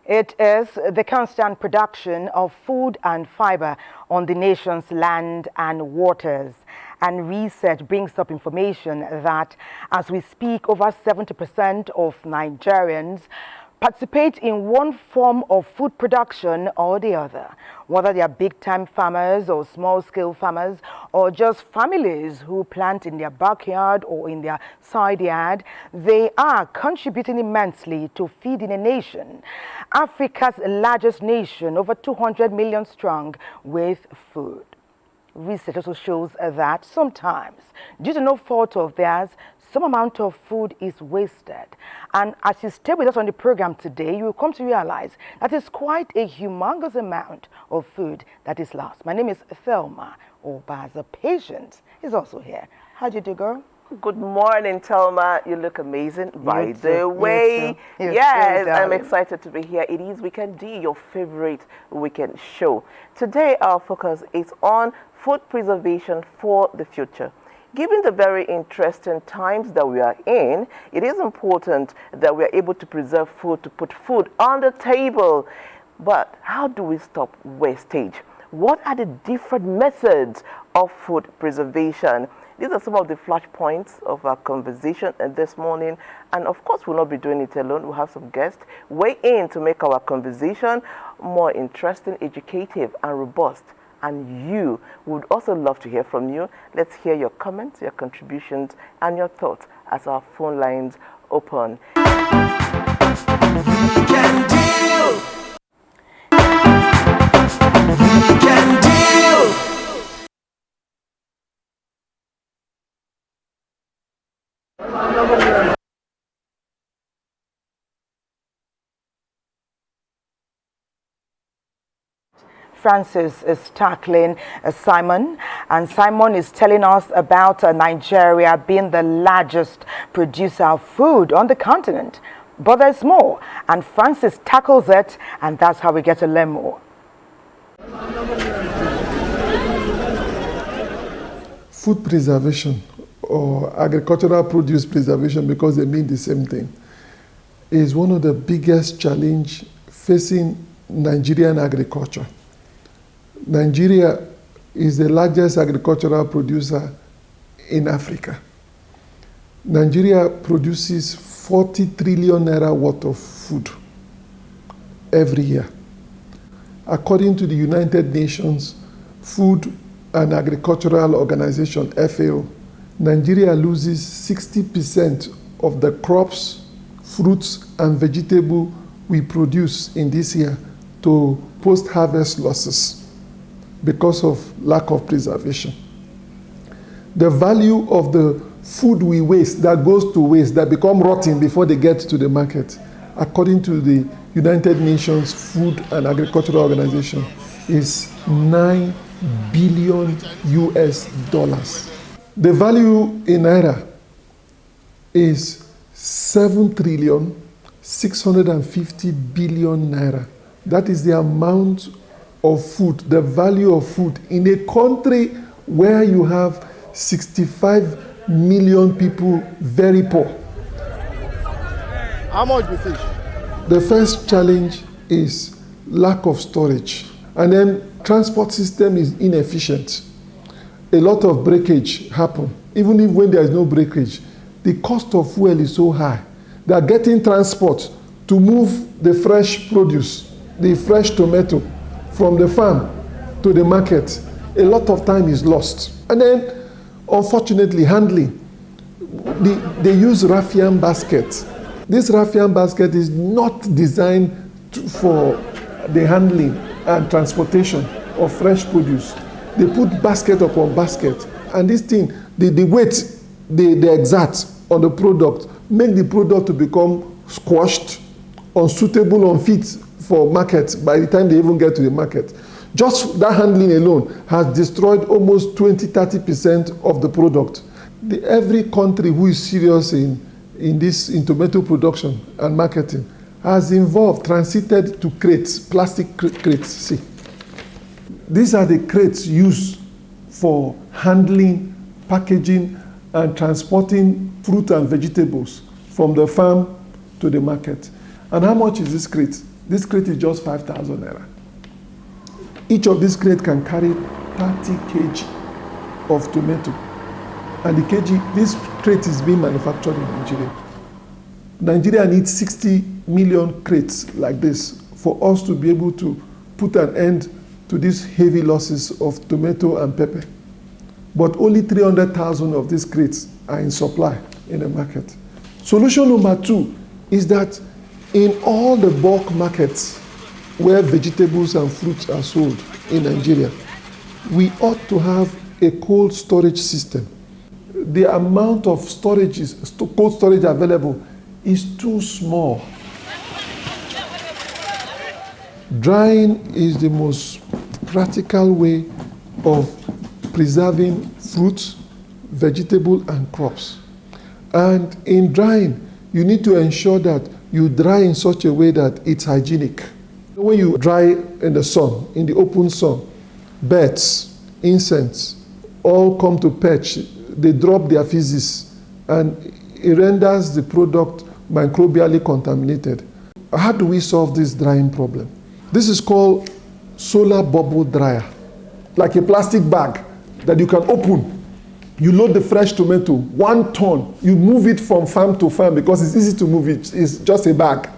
It is the constant production of food and fiber on the nation's land and waters. And research brings up information that as we speak, over 70% of Nigerians participate in one form of food production or the other, whether they are big-time farmers or small-scale farmers or just families who plant in their backyard or in their side yard. They are contributing immensely to feeding a nation, Africa's largest nation, over 200 million strong, with food. Research also shows that sometimes, due to no fault of theirs, some amount of food is wasted. And as you stay with us on the program today, you will come to realize that it's quite a humongous amount of food that is lost. My name is Thelma Obaza. Patience is also here. How do you do, girl? Good morning, Thelma. You look amazing. By the way, yes, I'm excited to be here. It is Weekend D, your favorite weekend show. Today, our focus is on food preservation for the future. Given the very interesting times that we are in, it is important that we are able to preserve food, to put food on the table. But how do we stop wastage? What are the different methods of food preservation? These are some of the flash points of our conversation this morning. And of course, we'll not be doing it alone. We'll have some guests weigh in to make our conversation more interesting, educative, and robust. And you would also love to hear from you. Let's hear your comments, your contributions, and your thoughts as our phone lines open. We can deal. We can deal. Francis is tackling Simon, and Simon is telling us about Nigeria being the largest producer of food on the continent. But there's more, and Francis tackles it, and that's how we get to learn more. Food preservation, or agricultural produce preservation, because they mean the same thing, is one of the biggest challenges facing Nigerian agriculture. Nigeria is the largest agricultural producer in Africa. Nigeria produces 40 trillion naira worth of food every year. According to the United Nations Food and Agricultural Organization, FAO, Nigeria loses 60% of the crops, fruits, and vegetables we produce in this year to post-harvest losses because of lack of preservation. The value of the food we waste, that goes to waste, that become rotten before they get to the market, according to the United Nations Food and Agricultural Organization, is $9 billion US. The value in Naira is 7 trillion 650 billion Naira. That is the amount of food, the value of food in a country where you have 65 million people very poor. How much we fish? The first challenge is lack of storage, and then transport system is inefficient. A lot of breakage happen. Even if when there is no breakage, the cost of fuel is so high. They are getting transport to move the fresh produce, the fresh tomato, from the farm to the market. A lot of time is lost. And then, unfortunately, handling. They use raffian basket. This raffian basket is not designed for the handling and transportation of fresh produce. They put basket upon basket, and this thing, the weight they exert on the product make the product to become squashed, unsuitable, unfit for market by the time they even get to the market. Just that handling alone has destroyed almost 20-30% of the product. Every country who is serious in tomato production and marketing has transited to crates, plastic crates. See, these are the crates used for handling, packaging, and transporting fruit and vegetables from the farm to the market. And how much is this crate? This crate is just 5,000 naira. Each of these crates can carry 30 kg of tomato. And this crate is being manufactured in Nigeria. Nigeria needs 60 million crates like this for us to be able to put an end to these heavy losses of tomato and pepper. But only 300,000 of these crates are in supply in the market. Solution number 2 is that in all the bulk markets where vegetables and fruits are sold in Nigeria, we ought to have a cold storage system. The amount of cold storage available is too small. Drying is the most practical way of preserving fruits, vegetables, and crops. And in drying, you need to ensure that you dry in such a way that it's hygienic. When you dry in the sun, in the open sun, birds, insects, all come to perch. They drop their feces, and it renders the product microbially contaminated. How do we solve this drying problem? This is called solar bubble dryer, like a plastic bag that you can open. You load the fresh tomato, 1 ton. You move it from farm to farm because it's easy to move it. It's just a bag.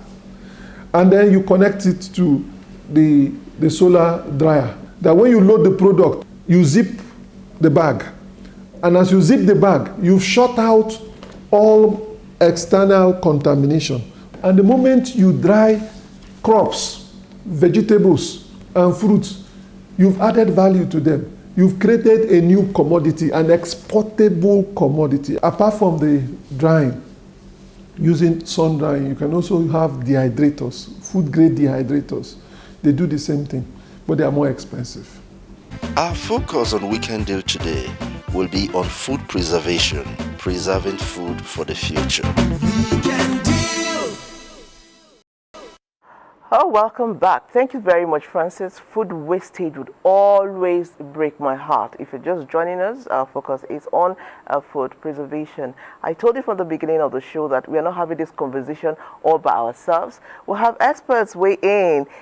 And then you connect it to the solar dryer. That when you load the product, you zip the bag. And as you zip the bag, you've shut out all external contamination. And the moment you dry crops, vegetables, and fruits, you've added value to them. You've created a new commodity, an exportable commodity. Apart from the drying, using sun drying, you can also have dehydrators, food-grade dehydrators. They do the same thing, but they are more expensive. Our focus on Weekend Deal today will be on food preservation, preserving food for the future. Oh, welcome back. Thank you very much, Francis. Food wastage would always break my heart. If you're just joining us, our focus is on food preservation. I told you from the beginning of the show that we are not having this conversation all by ourselves. We'll have experts weigh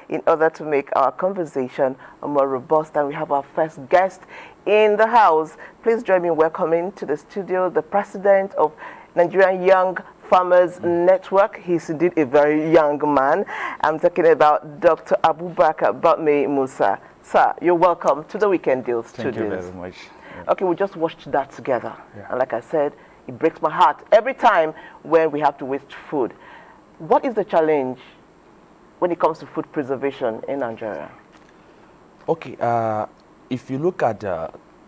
in order to make our conversation more robust. And we have our first guest in the house. Please join me in welcoming to the studio the president of Nigerian Young Farmers Network. He's indeed a very young man. I'm talking about Dr. Abubakar Batme Musa. Sir, you're welcome to the Weekend Deal Studios. Thank you very much. Yeah. Okay, we just watched that together. Yeah. And like I said, it breaks my heart every time when we have to waste food. What is the challenge when it comes to food preservation in Nigeria? Okay, if you look at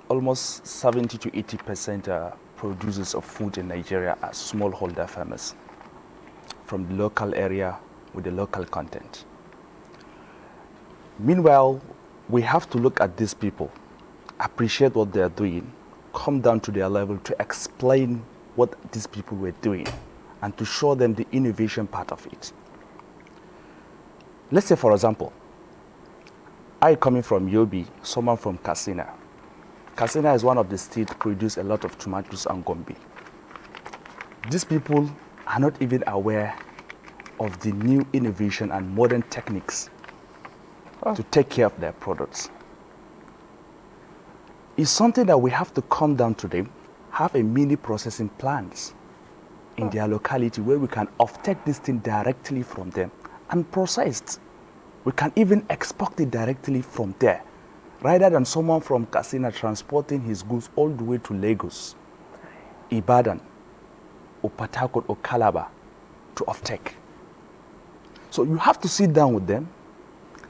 almost 70 to 80% producers of food in Nigeria are smallholder farmers from the local area with the local content. Meanwhile, we have to look at these people, appreciate what they are doing, come down to their level to explain what these people were doing and to show them the innovation part of it. Let's say, for example, I coming from Yobe, someone from Katsina. Katsina is one of the states that produce a lot of tomatoes and gombe. These people are not even aware of the new innovation and modern techniques to take care of their products. It's something that we have to come down to them, have a mini processing plants in their locality where we can offtake this thing directly from them and process it. We can even export it directly from there, rather than someone from Katsina transporting his goods all the way to Lagos, Ibadan, or Port Harcourt or Calabar to offtake. So you have to sit down with them,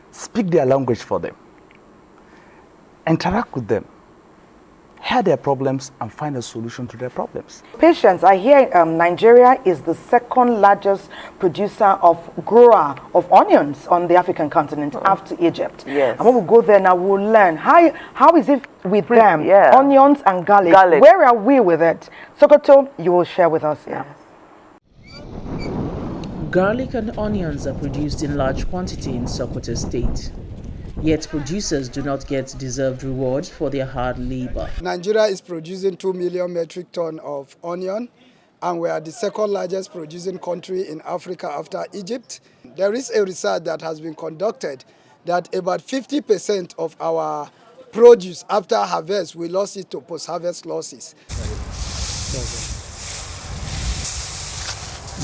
speak their language for them, interact with them, hear their problems, and find a solution to their problems. Patience, I hear Nigeria is the second largest grower of onions on the African continent after Egypt. Yes. And when we go there now, we'll learn how is it with them, yeah. onions and garlic. Where are we with it? Sokoto, you will share with us now. Garlic and onions are produced in large quantity in Sokoto State. Yet producers do not get deserved rewards for their hard labor. Nigeria is producing 2 million metric tons of onion, and we are the second largest producing country in Africa after Egypt. There is a research that has been conducted that about 50% of our produce after harvest, we lost it to post-harvest losses.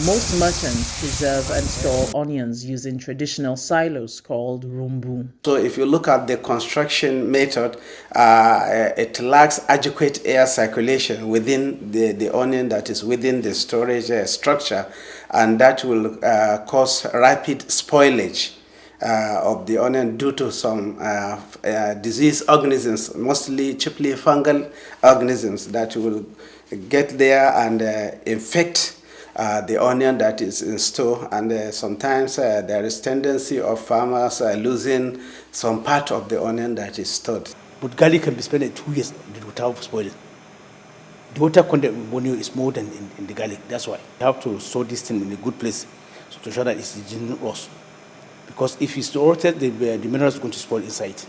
Most merchants preserve and store onions using traditional silos called rumbu. So if you look at the construction method, it lacks adequate air circulation within the onion that is within the storage structure, and that will cause rapid spoilage of the onion due to some disease organisms, mostly chiefly fungal organisms that will get there and infect the onion that is in store, and sometimes there is tendency of farmers losing some part of the onion that is stored. But garlic can be spent 2 years without spoiling. The water content in onion is more than in the garlic. That's why you have to store this thing in a good place so to ensure that it didn't rot. Because if it's rotted, the minerals are going to spoil inside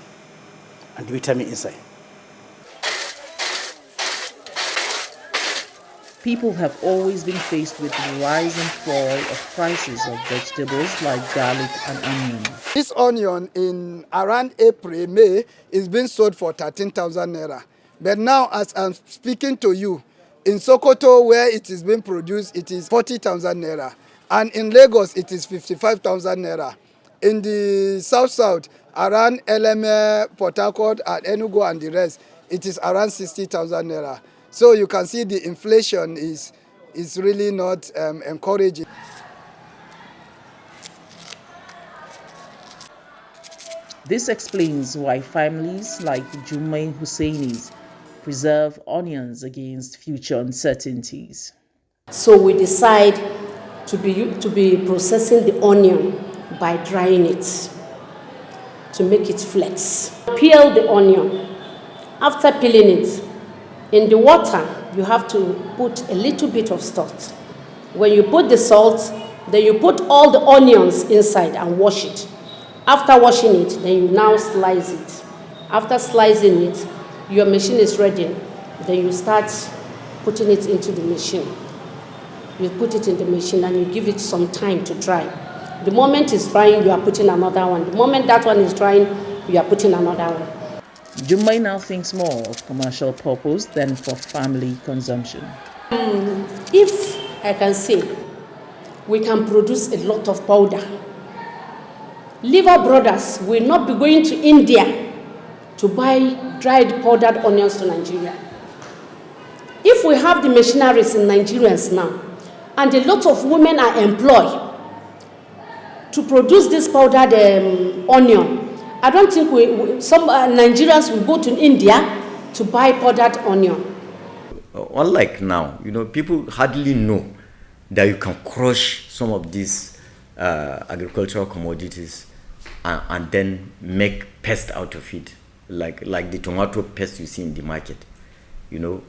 and the vitamin inside. People have always been faced with the rise and fall of prices of vegetables like garlic and onion. This onion in around April, May is being sold for 13,000 naira. But now as I'm speaking to you, in Sokoto where it is being produced, it is 40,000 naira. And in Lagos, it is 55,000 naira. In the south, around Eleme, Port Harcourt, and Enugu and the rest, it is around 60,000 naira. So you can see the inflation is really not encouraging. This explains why families like Jummai Husseini's preserve onions against future uncertainties. So we decide to be processing the onion by drying it to make it flex. Peel the onion. After peeling it, in the water, you have to put a little bit of salt. When you put the salt, then you put all the onions inside and wash it. After washing it, then you now slice it. After slicing it, your machine is ready. Then you start putting it into the machine. You put it in the machine and you give it some time to dry. The moment it's drying, you are putting another one. The moment that one is drying, you are putting another one. Jummai now thinks more of commercial purpose than for family consumption. If I can say, we can produce a lot of powder. Liver brothers will not be going to India to buy dried powdered onions to Nigeria. If we have the machineries in Nigerians now, and a lot of women are employed to produce this powdered onion, I don't think some Nigerians will go to India to buy powdered onion. Unlike now, people hardly know that you can crush some of these agricultural commodities and then make paste out of it, like the tomato paste you see in the market.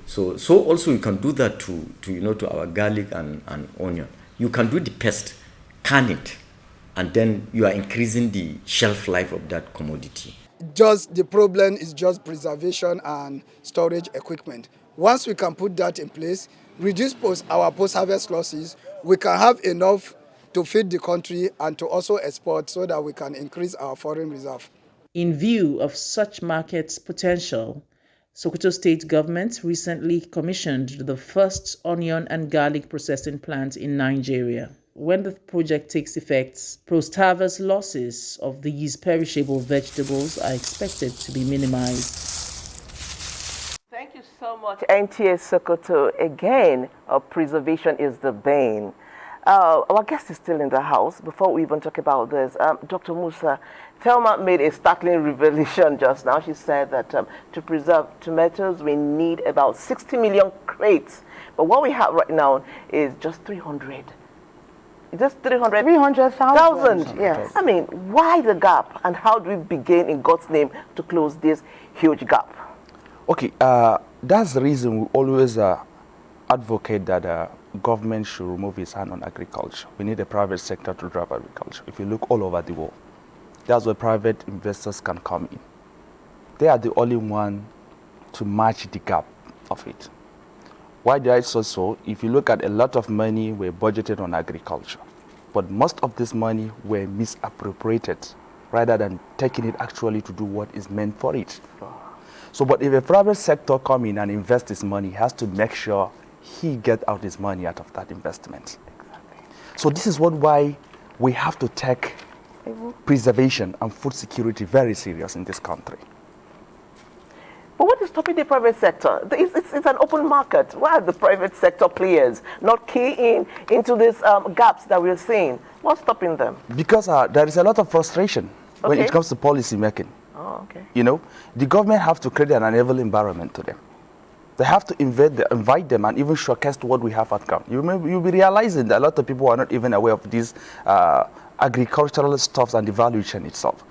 So also you can do that to our garlic and onion. You can do the paste, can it, and then you are increasing the shelf life of that commodity. Just the problem is just preservation and storage equipment. Once we can put that in place, reduce our post-harvest losses, we can have enough to feed the country and to also export so that we can increase our foreign reserve. In view of such market potential, Sokoto State government recently commissioned the first onion and garlic processing plant in Nigeria. When the project takes effect, post-harvest losses of these perishable vegetables are expected to be minimized. Thank you so much, NTA Sokoto. Again, preservation is the bane. Our guest is still in the house. Before we even talk about this, Dr. Musa, Thelma made a startling revelation just now. She said that to preserve tomatoes, we need about 60 million crates. But what we have right now is just 300. Just 300,000. Yes. I mean, why the gap? And how do we begin, in God's name, to close this huge gap? Okay, that's the reason we always advocate that government should remove its hand on agriculture. We need the private sector to drive agriculture. If you look all over the world, that's where private investors can come in. They are the only one to match the gap of it. Why did I say so? If you look at a lot of money were budgeted on agriculture, but most of this money were misappropriated rather than taking it actually to do what is meant for it. So, but if a private sector come in and invest his money, he has to make sure he get out his money out of that investment. Exactly. So this is why we have to take preservation and food security very serious in this country. But what is stopping the private sector? It's an open market. Why are the private sector players not keying into these gaps that we're seeing? What's stopping them? Because there is a lot of frustration when it comes to policy making. Oh, okay. You know, the government have to create an enabling environment to them. They have to invite them and even showcase what we have at ground. You'll be realizing that a lot of people are not even aware of these agricultural stuffs and the value chain itself.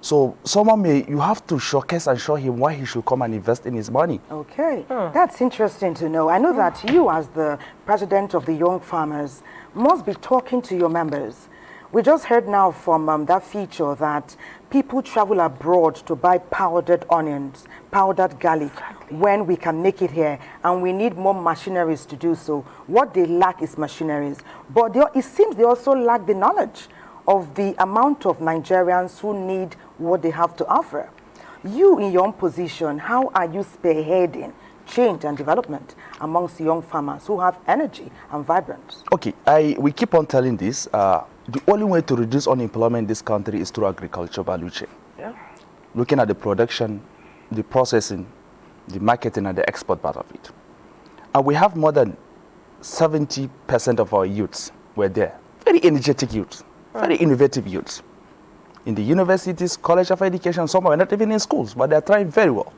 So you have to showcase and show him why he should come and invest in his money. Okay, that's interesting to know. I know that you, as the president of the Young Farmers, must be talking to your members. We just heard now from that feature that people travel abroad to buy powdered onions, powdered garlic, when we can make it here, and we need more machineries to do so. What they lack is machineries, but it seems they also lack the knowledge of the amount of Nigerians who need what they have to offer. You, in your own position, how are you spearheading change and development amongst young farmers who have energy and vibrance? Okay, we keep on telling this. The only way to reduce unemployment in this country is through agriculture value chain. Yeah. Looking at the production, the processing, the marketing, and the export part of it. And we have more than 70% of our youths were there. Very energetic youths, very innovative youths. In the universities, college of education, some are not even in schools, but they're trying very well,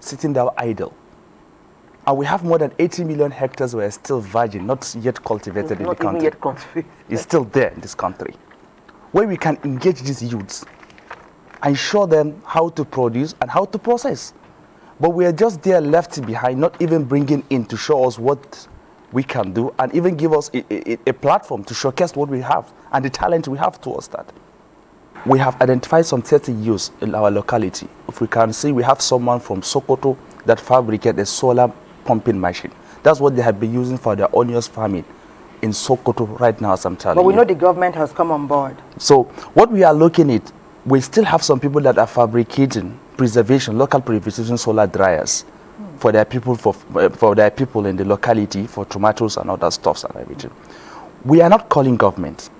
sitting there idle. And we have more than 80 million hectares were still virgin, not yet cultivated in the country. Not even yet cultivated. It's still there in this country. Where we can engage these youths and show them how to produce and how to process. But we are just there left behind, not even bringing in to show us what we can do and even give us a platform to showcase what we have and the talent we have towards that. We have identified some 30 youths in our locality. If we can see, we have someone from Sokoto that fabricated a solar pumping machine. That's what they have been using for their onions farming in Sokoto right now, as I'm telling you. But we know the government has come on board. So what we are looking at, we still have some people that are fabricating local preservation solar dryers for their people, for their people in the locality, for tomatoes and other stuffs and everything. We are not calling government.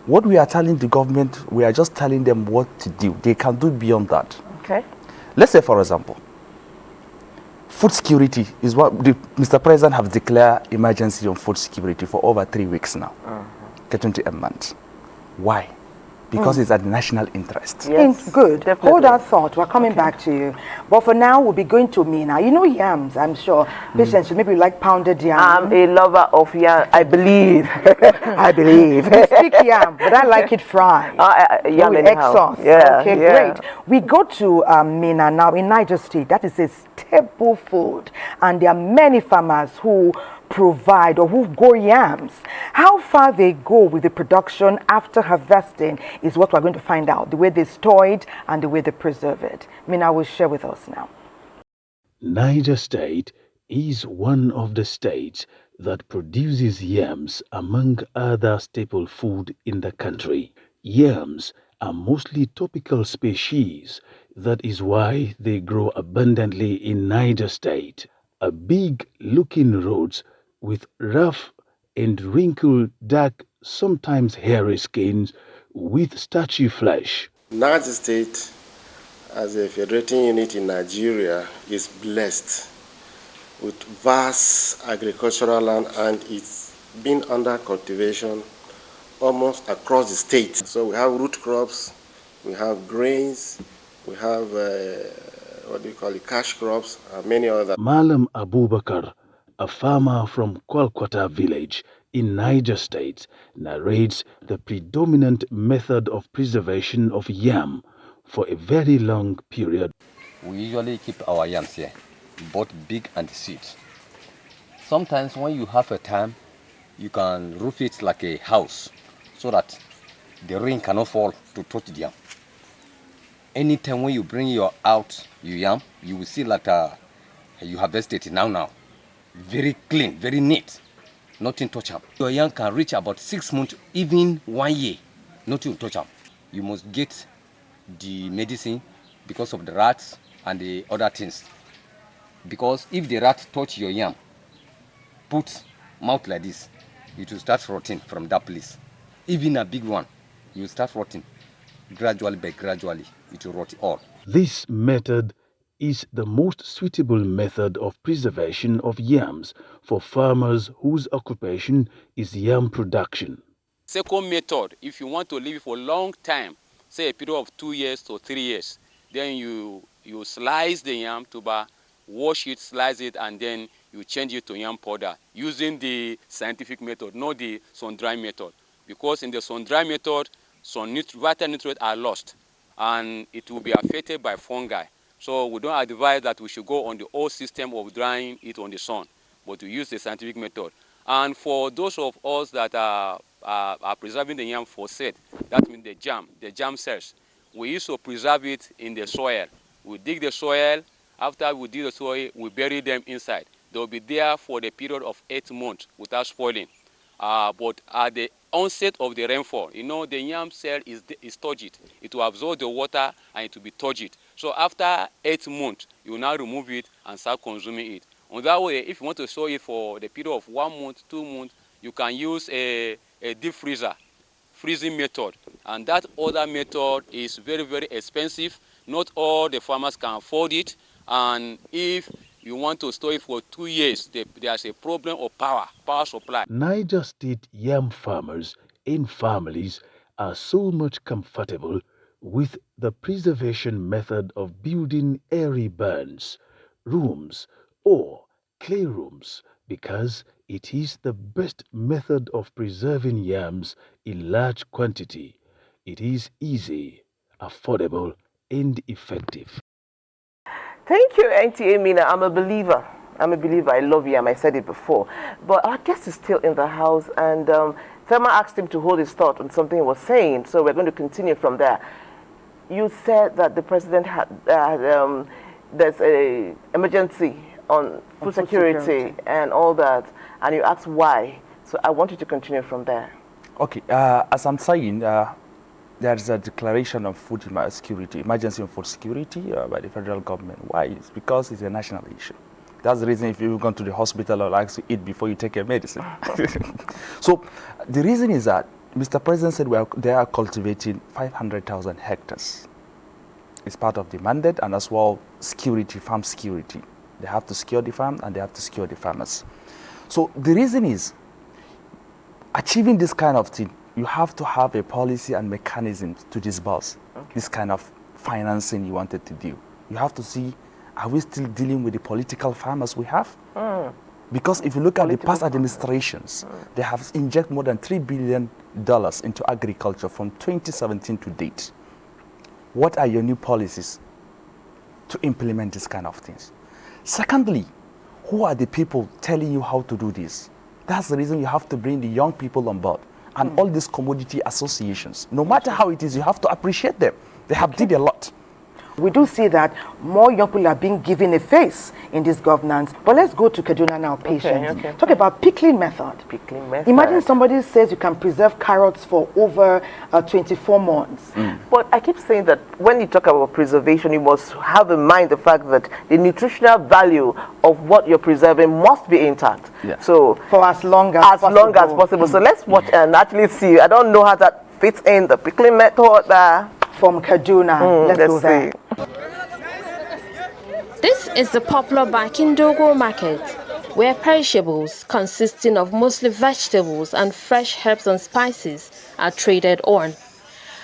What we are telling the government, we are just telling them what to do. They can do beyond that. Okay. Let's say, for example, food security is what Mr. President has declared emergency on food security for over 3 weeks now, getting to a month. Why? Because it's a national interest. Yes, good. Definitely. Hold that thought. We're coming back to you. But for now, we'll be going to Mina. You know yams, I'm sure. Patience, maybe you like pounded yam. I'm a lover of yam, I believe. I believe. You speak yam, but I like it fried. Yam with egg sauce. Yeah, okay, yeah. great. We go to Mina now in Niger State. That is a staple food. And there are many farmers who provide or who grow yams. How far they go with the production after harvesting is what we're going to find out. The way they store it and the way they preserve it. Mina will share with us now. Niger State is one of the states that produces yams among other staple food in the country. Yams are mostly tropical species. That is why they grow abundantly in Niger State. A big-looking roads with rough and wrinkled, dark, sometimes hairy skins with starchy flesh. Niger State, as a federating unit in Nigeria, is blessed with vast agricultural land and its been under cultivation almost across the state. So we have root crops, we have grains, we have cash crops, and many others. Malam Abubakar, a farmer from Kwalkwata village in Niger State, narrates the predominant method of preservation of yam for a very long period. We usually keep our yams here, both big and seeds. Sometimes when you have a time, you can roof it like a house so that the rain cannot fall to touch the yam. Anytime when you bring your yam, you will see that you harvested it now. Very clean, very neat, nothing touch up. Your yam can reach about 6 months, even 1 year, nothing touch up. You must get the medicine because of the rats and the other things. Because if the rat touch your yam, put mouth like this, it will start rotting from that place. Even a big one, you will start rotting. Gradually by gradually, it will rot all. This method is the most suitable method of preservation of yams for farmers whose occupation is yam production. Second method, if you want to leave it for a long time, say a period of 2 years to 3 years, then you slice the yam tuber, wash it, slice it, and then you change it to yam powder using the scientific method, not the sun-dry method. Because in the sun-dry method, some vital nutrients are lost and it will be affected by fungi. So we don't advise that we should go on the old system of drying it on the sun, but to use the scientific method. And for those of us that are preserving the yam for set, that means the jam cells, we used to preserve it in the soil. We dig the soil. After we dig the soil, we bury them inside. They will be there for the period of 8 months without spoiling. But at the onset of the rainfall, the yam cell is turgid. It will absorb the water and it will be turgid. So after 8 months, you will now remove it and start consuming it. On that way, if you want to store it for the period of 1 month, 2 months, you can use a deep freezing method. And that other method is very, very expensive. Not all the farmers can afford it. And if you want to store it for 2 years, there's a problem of power supply. Niger State yam farmers and families are so much comfortable with the preservation method of building airy barns, rooms, or clay rooms because it is the best method of preserving yams in large quantity. It is easy, affordable, and effective. Thank you, NTA Mina. I'm a believer. I love yam. I said it before. But our guest is still in the house, and Thelma asked him to hold his thought on something he was saying, so we're going to continue from there. You said that the president had there's an emergency on food security and all that, and you asked why. So I want you to continue from there. Okay, as I'm saying, there's a declaration of food security, emergency of food security by the federal government. Why? It's because it's a national issue. That's the reason if you've gone to the hospital or like to eat before you take your medicine. So the reason is that Mr. President said they are cultivating 500,000 hectares. It's part of the mandate and as well security, farm security. They have to secure the farm and they have to secure the farmers. So the reason is achieving this kind of thing, you have to have a policy and mechanism to disburse this kind of financing you wanted to do. You have to see, are we still dealing with the political farmers we have? Because if you look at the past administrations, they have injected more than $3 billion into agriculture from 2017 to date. What are your new policies to implement this kind of things? Secondly, who are the people telling you how to do this? That's the reason you have to bring the young people on board. And all these commodity associations, no matter how it is, you have to appreciate them. They have did a lot. We do see that more young people are being given a face in this governance. But let's go to Kaduna now, patience. Okay. Talk about pickling method. Imagine somebody says you can preserve carrots for over 24 months. But I keep saying that when you talk about preservation, you must have in mind the fact that the nutritional value of what you're preserving must be intact. Yeah. So for as long as possible. So let's watch and actually see. I don't know how that fits in the pickling method. From Kaduna. Let's go there. This is the popular Bakindogo market. where perishables consisting of mostly vegetables and fresh herbs and spices are traded on.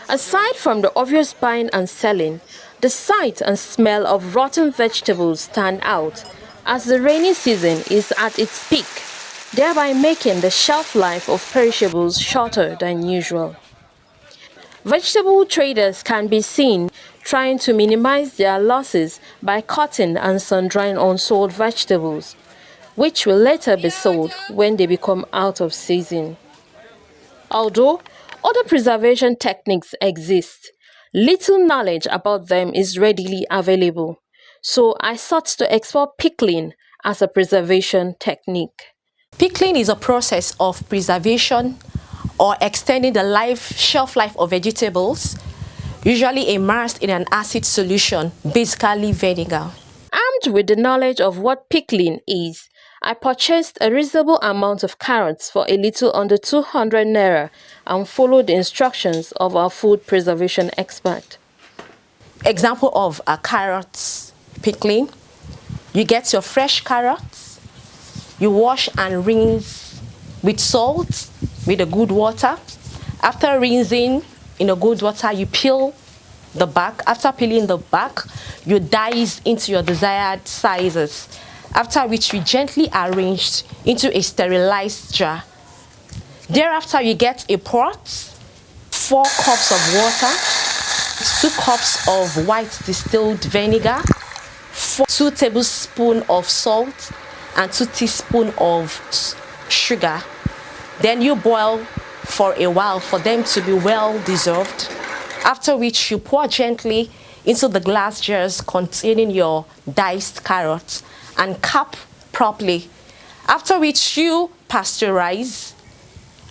Aside from the obvious buying and selling, the sight and smell of rotten vegetables stand out as the rainy season is at its peak, thereby making the shelf life of perishables shorter than usual. Vegetable traders can be seen trying to minimize their losses by cutting and sun-drying unsold vegetables, which will later be sold when they become out of season. Although other preservation techniques exist, little knowledge about them is readily available, so I sought to explore pickling as a preservation technique. Pickling is a process of preservation or extending the shelf life of vegetables, usually immersed in an acid solution, basically vinegar. Armed with the knowledge of what pickling is, I purchased a reasonable amount of carrots for a little under 200 naira and followed the instructions of our food preservation expert. Example of a carrot pickling: you get your fresh carrots, you wash and rinse with salt, with a good water. After rinsing in a good water, you peel the back. After peeling the back, you dice into your desired sizes, after which you gently arrange into a sterilized jar. Thereafter, you get a pot, 4 cups of water, 2 cups of white distilled vinegar, 2 tablespoons of salt, and 2 teaspoons of sugar. Then you boil for a while for them to be well dissolved, after which you pour gently into the glass jars containing your diced carrots and cap properly, after which you pasteurize.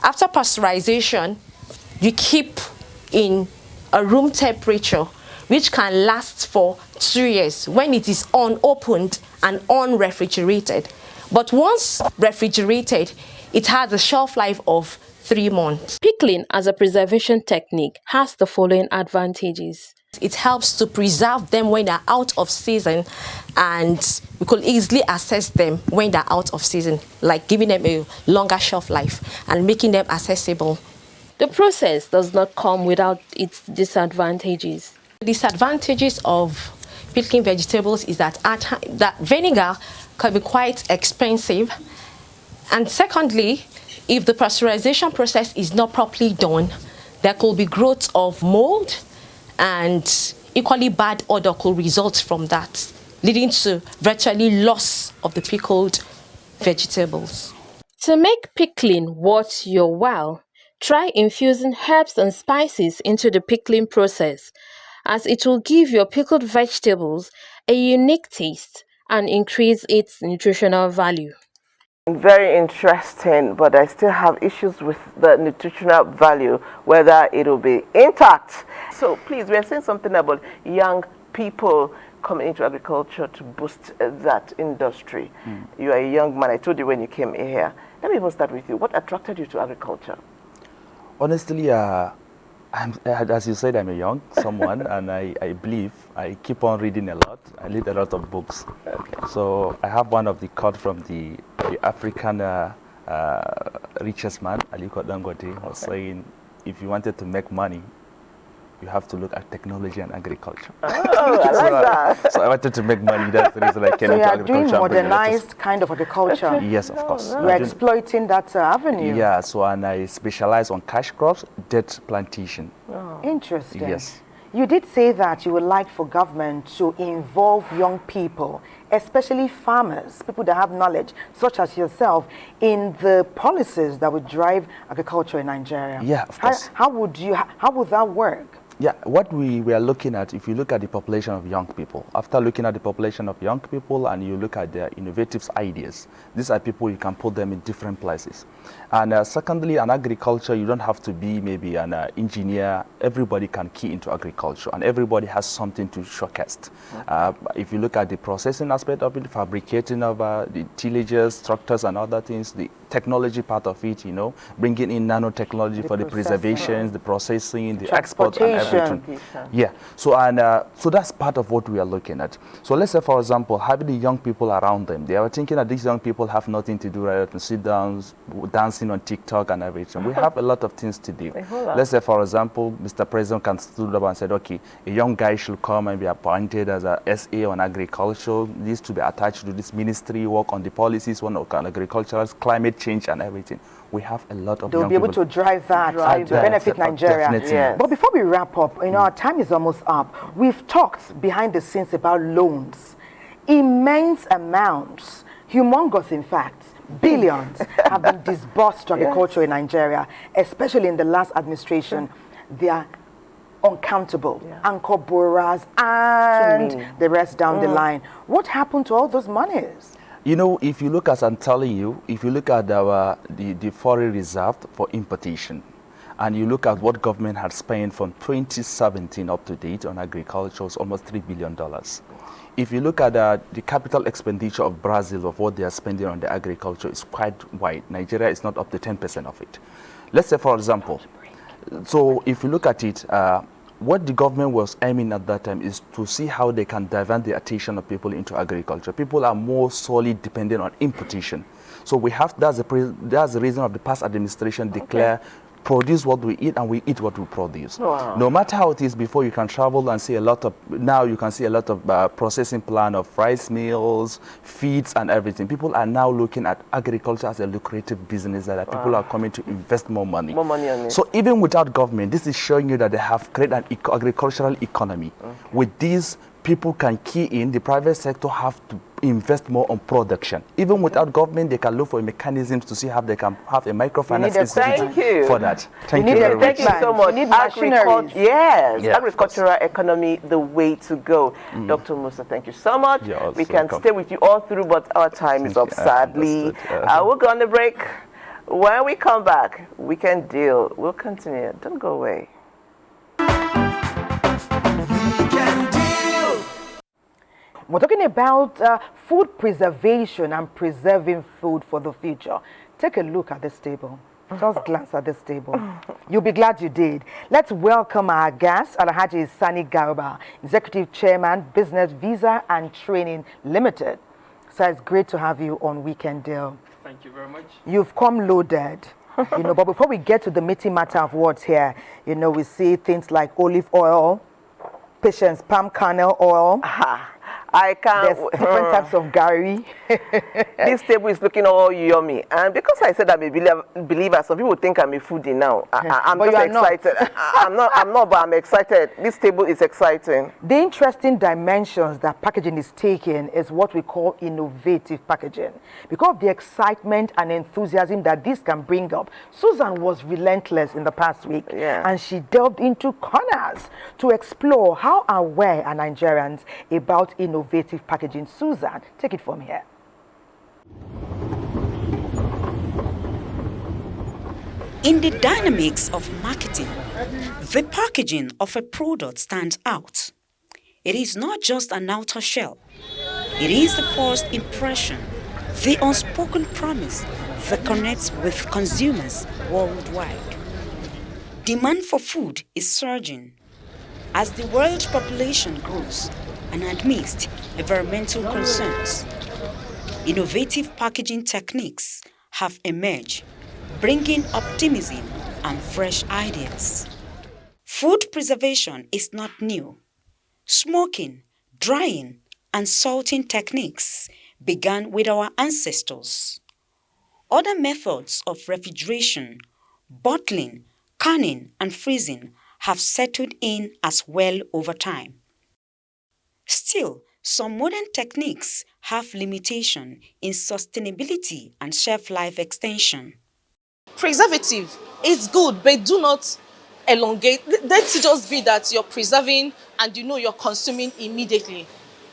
After pasteurization, you keep in a room temperature, which can last for 2 years when it is unopened and unrefrigerated. But once refrigerated, it has a shelf life of 3 months. Pickling as a preservation technique has the following advantages. It helps to preserve them when they're out of season, and we could easily assess them when they're out of season, like giving them a longer shelf life and making them accessible. The process does not come without its disadvantages. The disadvantages of pickling vegetables is that vinegar can be quite expensive, and secondly, if the pasteurization process is not properly done, there could be growth of mold, and equally bad odor could result from that, leading to virtually loss of the pickled vegetables. To make pickling worth your while, try infusing herbs and spices into the pickling process, as it will give your pickled vegetables a unique taste and increase its nutritional value. Very interesting, but I still have issues with the nutritional value, whether it will be intact. So please, we are saying something about young people coming into agriculture to boost that industry. You are a young man. I told you when you came here. Let me even start with you. What attracted you to agriculture? Honestly, as you said, I'm a young someone, and I believe I keep on reading a lot. I read a lot of books. Okay. So I have one of the quote from the African richest man, Aliko Dangote, was saying, if you wanted to make money, you have to look at technology and agriculture. Oh, I like that. So I wanted to make money. That's the reason I came into agriculture. So you are doing modernized kind of agriculture? Yes, of course. You're exploiting that avenue? Yeah, so and I specialize on cash crops, date plantation. Oh. Interesting. Yes. You did say that you would like for government to involve young people, especially farmers, people that have knowledge, such as yourself, in the policies that would drive agriculture in Nigeria. Yeah, of course. How would that work? Yeah, what we are looking at, if you look at the population of young people, after looking at the population of young people and you look at their innovative ideas, these are people you can put them in different places. And secondly, in agriculture, you don't have to be maybe an engineer. Everybody can key into agriculture, and everybody has something to showcase. If you look at the processing aspect of it, fabricating of the tillages, tractors, and other things, the technology part of it, you know, bringing in nanotechnology for the preservations, the processing, the export and everything. Yeah. So so that's part of what we are looking at. So let's say, for example, having the young people around them, they are thinking that these young people have nothing to do rather than sit down, dancing on TikTok and everything. We have a lot of things to do. Let's say, for example, Mr. President can stood up and said, okay, a young guy should come and be appointed as a SA on agriculture, needs to be attached to this ministry, work on the policies, one on agriculture, climate change and everything. We have a lot of They'll be able to drive that to benefit Nigeria. Definitely. But before we wrap up, you know, our time is almost up. We've talked behind the scenes about loans. Immense amounts, humongous in fact, billions have been disbursed to agriculture in Nigeria, especially in the last administration. They are uncountable, anchor borrowers and the rest down the line. What happened to all those monies? You know, if you look, as I'm telling you, if you look at the foreign reserve for importation, and you look at what government had spent from 2017 up to date on agriculture, it's almost $3 billion. If you look at the capital expenditure of Brazil, of what they are spending on the agriculture, is quite wide. Nigeria is not up to 10% of it. Let's say, for example, so if you look at it, what the government was aiming at that time is to see how they can divert the attention of people into agriculture. People are more solely dependent on importation. So we have, that's the reason of the past administration declare produce what we eat and we eat what we produce. Wow. No matter how it is, before you can travel and see a lot of, now you can see a lot of processing plant of rice mills, feeds and everything. People are now looking at agriculture as a lucrative business that people are coming to invest more money. More money on it. So even without government, this is showing you that they have created an agricultural economy. With these, people can key in, the private sector have to invest more on production. Even without government, they can look for mechanisms to see how they can have a microfinance institution for that. Thank you very much. Thank you so much. Agricultural economy, the way to go. Dr. Musa, thank you so much. We can stay with you all through, but our time is up, sadly. We'll go on a break. When we come back, we can deal. We'll continue. Don't go away. We're talking about food preservation and preserving food for the future. Take a look at this table. Just glance at this table. You'll be glad you did. Let's welcome our guest, Alhaji Sani Garba, Executive Chairman, Business Visa and Training Limited. So it's great to have you on Weekend Deal. Thank you very much. You've come loaded. You know, but before we get to the meaty matter of what's here, you know, we see things like olive oil, patience palm kernel oil. I can't. There's different types of gari. This table is looking all yummy, and because I said I'm a believer, some people think I'm a foodie now. I'm But just you are excited. I'm not, but I'm excited. This table is exciting. The interesting dimensions that packaging is taking is what we call innovative packaging. Because of the excitement and enthusiasm that this can bring up, Susan was relentless in the past week, and she delved into corners to explore how aware are Nigerians about innovative packaging. Susan, take it from here. In the dynamics of marketing, the packaging of a product stands out. It is not just an outer shell. It is the first impression, the unspoken promise that connects with consumers worldwide. Demand for food is surging as the world population grows and amidst environmental concerns. Innovative packaging techniques have emerged, bringing optimism and fresh ideas. Food preservation is not new. Smoking, drying, and salting techniques began with our ancestors. Other methods of refrigeration, bottling, canning, and freezing have settled in as well over time. Still, some modern techniques have limitation in sustainability and shelf life extension. Preservative is good, but do not elongate. Let it just be that you're preserving and you know you're consuming immediately.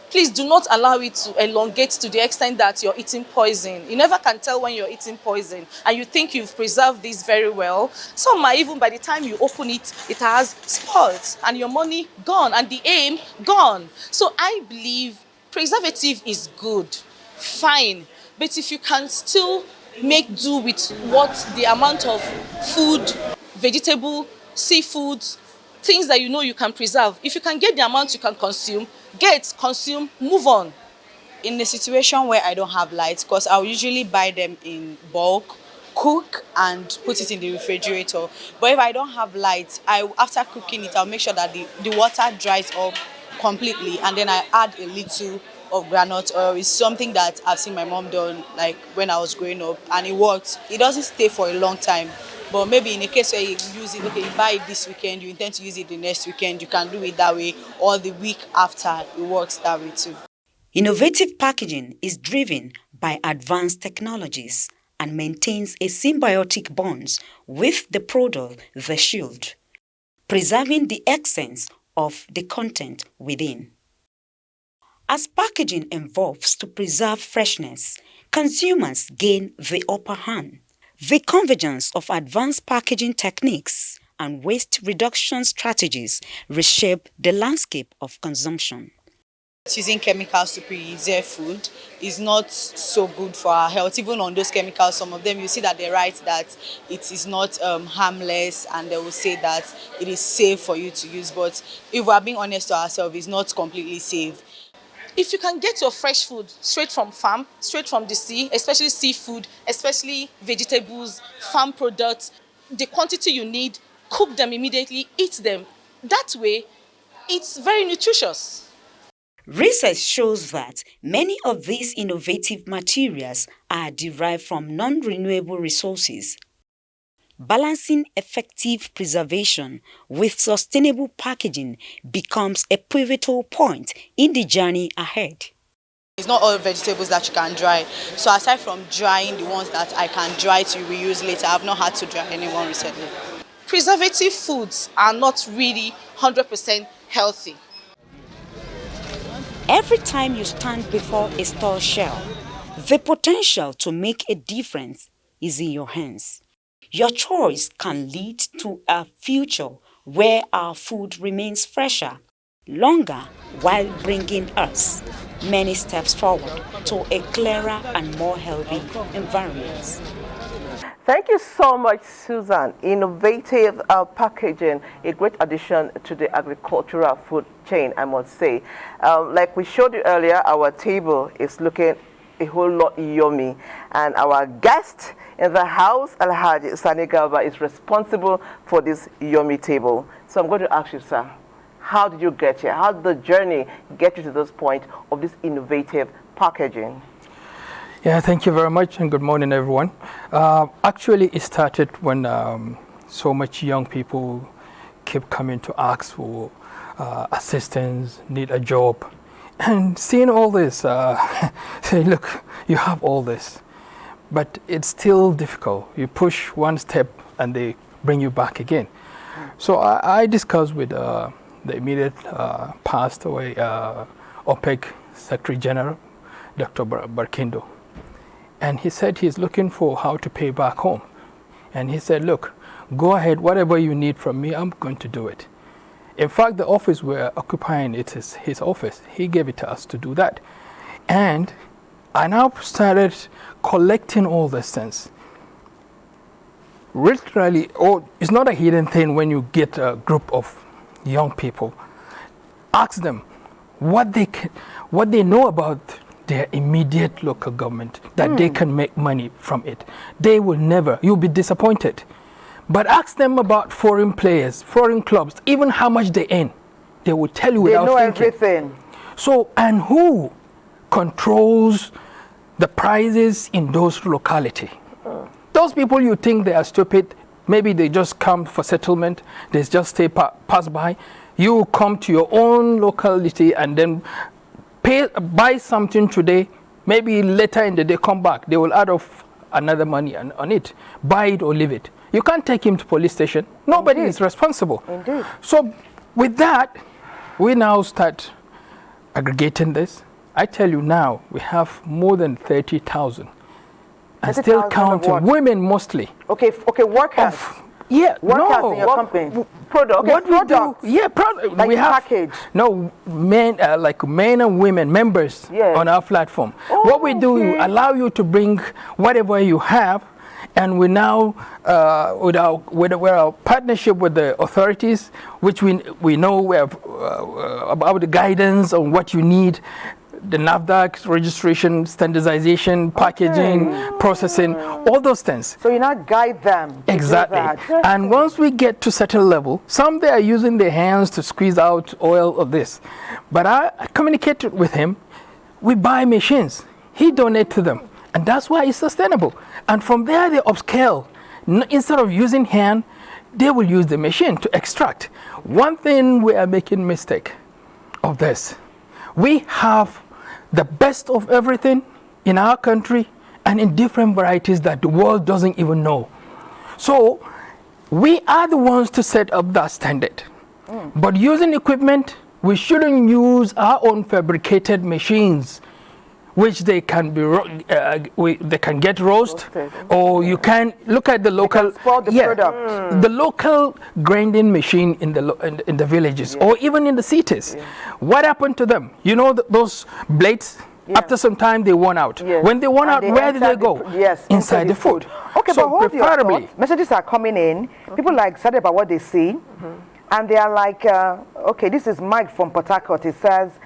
Please do not allow it to elongate to the extent that you're eating poison. You never can tell when you're eating poison and you think you've preserved this very well. Some might even by the time you open it, it has spoiled and your money gone and the aim gone. So I believe preservative is good, fine. But if you can still make do with what the amount of food, vegetable, seafood, things that you know you can preserve. If you can get the amount you can consume, consume, move on. In a situation where I don't have lights, because I'll usually buy them in bulk, cook and put it in the refrigerator. But if I don't have lights, after cooking it, I'll make sure that the water dries up completely, and then I add a little of groundnut oil. It's something that I've seen my mom done like when I was growing up, and it works. It doesn't stay for a long time, but maybe in a case where you use it, okay, you buy it this weekend, you intend to use it the next weekend, you can do it that way, or the week after, it works that way too. Innovative packaging is driven by advanced technologies and maintains a symbiotic bond with the product they shield, preserving the essence of the content within. As packaging evolves to preserve freshness, consumers gain the upper hand. The convergence of advanced packaging techniques and waste reduction strategies reshape the landscape of consumption. Using chemicals to preserve food is not so good for our health. Even on those chemicals, some of them, you see that they write that it is not harmless, and they will say that it is safe for you to use. But if we are being honest to ourselves, it's not completely safe. If you can get your fresh food straight from farm, straight from the sea, especially seafood, especially vegetables, farm products, the quantity you need, cook them immediately, eat them. That way, it's very nutritious. Research shows that many of these innovative materials are derived from non-renewable resources. Balancing effective preservation with sustainable packaging becomes a pivotal point in the journey ahead. It's not all vegetables that you can dry. So aside from drying the ones that I can dry to reuse later, I've not had to dry anyone recently. Preservative foods are not really 100% healthy. Every time you stand before a store shelf, the potential to make a difference is in your hands. Your choice can lead to a future where our food remains fresher, longer, while bringing us many steps forward to a clearer and more healthy environment. Thank you so much, Susan. Innovative packaging, a great addition to the agricultural food chain, I must say. Like we showed you earlier, our table is looking a whole lot yummy. And our guest in the house, Alhaji Sani Garba, is responsible for this yummy table. So I'm going to ask you, sir, how did you get here? How did the journey get you to this point of this innovative packaging? Yeah, thank you very much, and good morning, everyone. Actually, it started when so much young people kept coming to ask for assistance, need a job, and seeing all this, say, look, you have all this, but it's still difficult. You push one step, and they bring you back again. So I discussed with the immediate passed away OPEC Secretary General, Dr. Barkindo. And he said he's looking for how to pay back home. And he said, look, go ahead, whatever you need from me, I'm going to do it. In fact, the office we're occupying, it is his office. He gave it to us to do that. And I now started collecting all these things. Literally, it's not a hidden thing when you get a group of young people. Ask them what they know about their immediate local government, that they can make money from it. They will never, you'll be disappointed. But ask them about foreign players, foreign clubs, even how much they earn. They will tell you without thinking. They know everything. So, and who controls the prices in those localities? Those people you think they are stupid, maybe they just come for settlement, they just stay pass by. You come to your own locality and then buy something today, maybe later in the day come back, they will add off another money on it. Buy it or leave it. You can't take him to police station. Nobody is responsible. Indeed. So with that, we now start aggregating this. I tell you now, we have more than 30,000. And still counting. Women mostly. Okay, workers. Yeah, workers no. in your company. Product. Okay, What we do, products. yeah, Like we have package. no men, like men and women members on our platform. What we do, we allow you to bring whatever you have, and we now with our partnership with the authorities, which we know we have about the guidance on what you need. The NAFDAC registration, standardization, packaging, processing, all those things. So you now guide them. Exactly. And once we get to certain level, some they are using their hands to squeeze out oil of this. But I communicated with him. We buy machines. He donates to them. And that's why it's sustainable. And from there they upscale. Instead of using hand, they will use the machine to extract. One thing we are making mistake of this. We have the best of everything in our country and in different varieties that the world doesn't even know. So we are the ones to set up that standard. But using equipment, we shouldn't use our own fabricated machines, which they can be they can get roasted, or you can look at the local the local grinding machine in the villages or even in the cities. What happened to them? You know those blades. After some time they worn out. When they worn out, where did they go? Inside the food. Okay, so but hold your preferably, thoughts. Messages are coming in. People are excited about what they see, and they are like, okay, this is Mike from Port Harcourt. He says,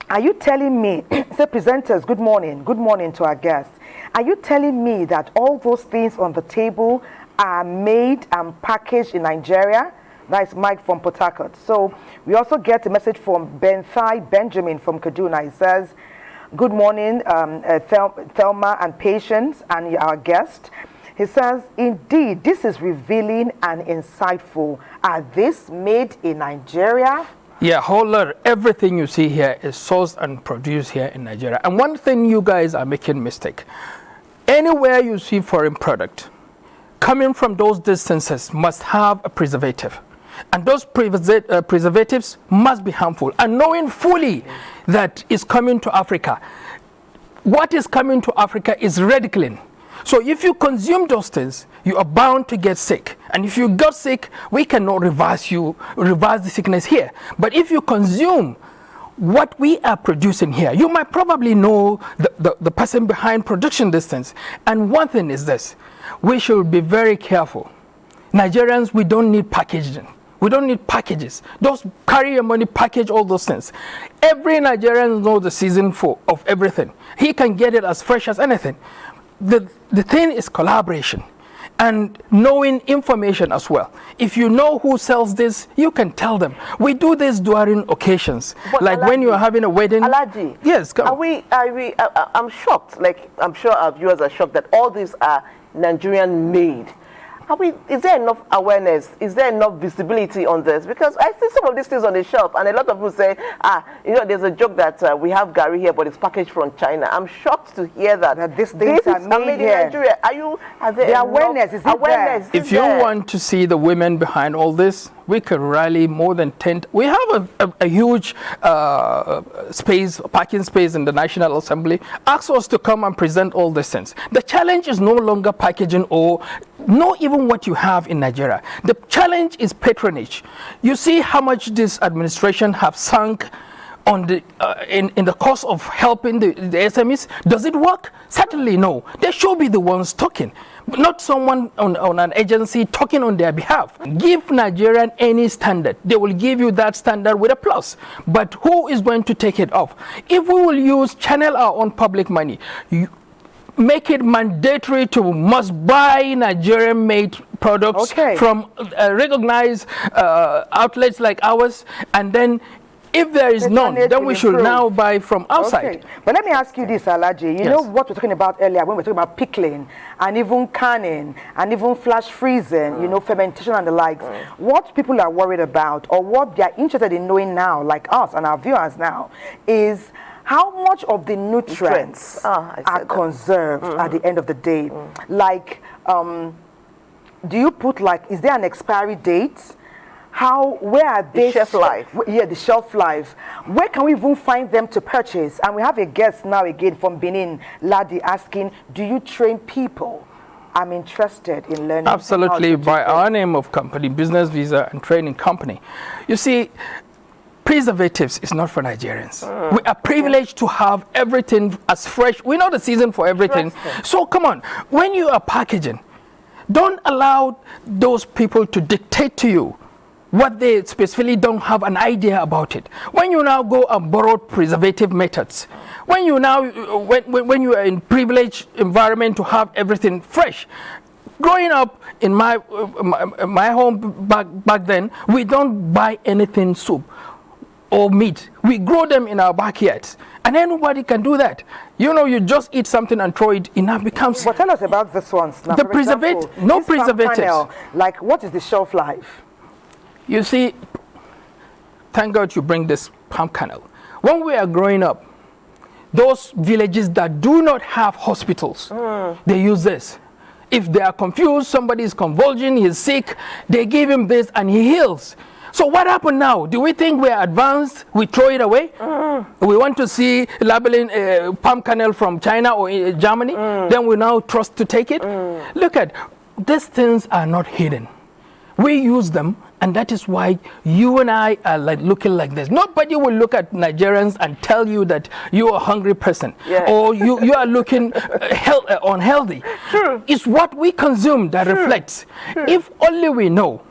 are you telling me, say presenters, good morning to our guests. Are you telling me that all those things on the table are made and packaged in Nigeria? That's Mike from Port Harcourt. So we also get a message from Benjamin from Kaduna. He says, good morning, Thelma and Patience and our guest. He says, indeed, this is revealing and insightful. Are these made in Nigeria? Yeah, whole lot. Everything you see here is sourced and produced here in Nigeria. And one thing you guys are making mistake. Anywhere you see foreign product, coming from those distances must have a preservative. And those preservatives must be harmful. And knowing fully that it's coming to Africa, what is coming to Africa is ridiculous. So if you consume those things, you are bound to get sick. And if you got sick, we cannot reverse the sickness here. But if you consume what we are producing here, you might probably know the person behind production distance. And one thing is this, we should be very careful. Nigerians, we don't need packaging. We don't need packages. Just carry your money, package all those things. Every Nigerian knows the season of everything. He can get it as fresh as anything. The thing is collaboration and knowing information as well. If you know who sells this, you can tell them. We do this during occasions, but like Alaji, when you are having a wedding. Alaji, yes, go. I'm shocked. Like I'm sure our viewers are shocked that all these are Nigerian made. Is there enough awareness? Is there enough visibility on this? Because I see some of these things on the shelf, and a lot of people say, there's a joke that we have Gary here, but it's packaged from China. I'm shocked to hear that these things are made here. In Nigeria. The awareness is awareness. If you want to see the women behind all this, we could rally more than 10. We have a huge parking space in the National Assembly. Ask us to come and present all these things. The challenge is no longer packaging or not even what you have in Nigeria. The challenge is patronage. You see how much this administration have sunk on the in the course of helping the SMEs. Does it work? Certainly no. They should be the ones talking, not someone on an agency talking on their behalf. Give Nigerian any standard. They will give you that standard with a plus. But who is going to take it off? If we will channel our own public money, make it mandatory to must buy Nigerian-made products from recognized outlets like ours, and then if there is none, then we should now buy from outside. Okay. But let me ask you this, Alaji. You know what we're talking about earlier when we're talking about pickling and even canning and even flash freezing, fermentation and the likes. What people are worried about or what they are interested in knowing now, like us and our viewers now, is how much of the nutrients are conserved at the end of the day. Like, do you put is there an expiry date? Where are they? The shelf life. Yeah, the shelf life. Where can we even find them to purchase? And we have a guest now again from Benin, Ladi, asking, do you train people? I'm interested in learning. Absolutely, by our name of company, Business Visa and Training Company. You see, preservatives is not for Nigerians. We are privileged to have everything as fresh. We know the season for everything. So come on, when you are packaging, don't allow those people to dictate to you what they specifically don't have an idea about it. When you now go and borrow preservative methods, when you now, when you are in privileged environment to have everything fresh, growing up in my home back then, we don't buy anything soup or meat. We grow them in our backyards. And anybody can do that. You know, you just eat something and throw it, it now becomes... But tell us about this one. Now, the preservative, no preservatives. Panel, like, what is the shelf life? You see, thank God you bring this palm kernel. When we are growing up, those villages that do not have hospitals, they use this. If they are confused, somebody is convulsing, he's sick, they give him this and he heals. So what happened now? Do we think we're advanced? We throw it away? We want to see labeling palm kernel from China or Germany? Then we now trust to take it? Look at, these things are not hidden. We use them, and that is why you and I are like looking like this. Nobody will look at Nigerians and tell you that you're a hungry person, or you are looking unhealthy. It's what we consume that reflects. If only we know,